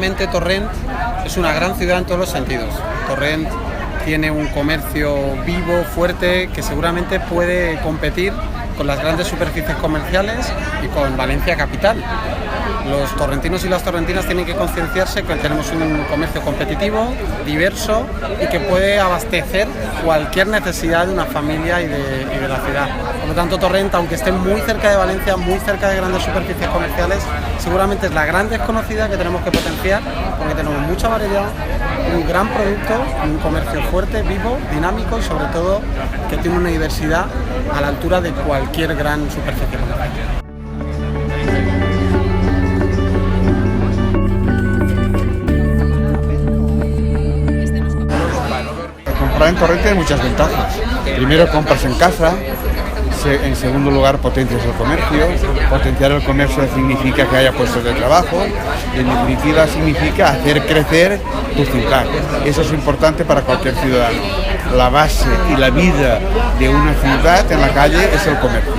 Desgraciadamente Torrent es una gran ciudad en todos los sentidos. Torrent tiene un comercio vivo, fuerte, que seguramente puede competir con las grandes superficies comerciales y con Valencia capital. Los torrentinos y las torrentinas tienen que concienciarse que tenemos un comercio competitivo, diverso y que puede abastecer cualquier necesidad de una familia y de la ciudad. Por lo tanto, Torrent, aunque esté muy cerca de Valencia, muy cerca de grandes superficies comerciales, seguramente es la gran desconocida que tenemos que potenciar, porque tenemos mucha variedad, un gran producto, un comercio fuerte, vivo, dinámico y sobre todo que tiene una diversidad a la altura de cualquier gran superficie comercial. Comprar en Torrent tiene muchas ventajas. Primero, compras en casa. En segundo lugar, potencias el comercio. Potenciar el comercio significa que haya puestos de trabajo. En definitiva, significa hacer crecer tu ciudad. Eso es importante para cualquier ciudadano. La base y la vida de una ciudad en la calle es el comercio.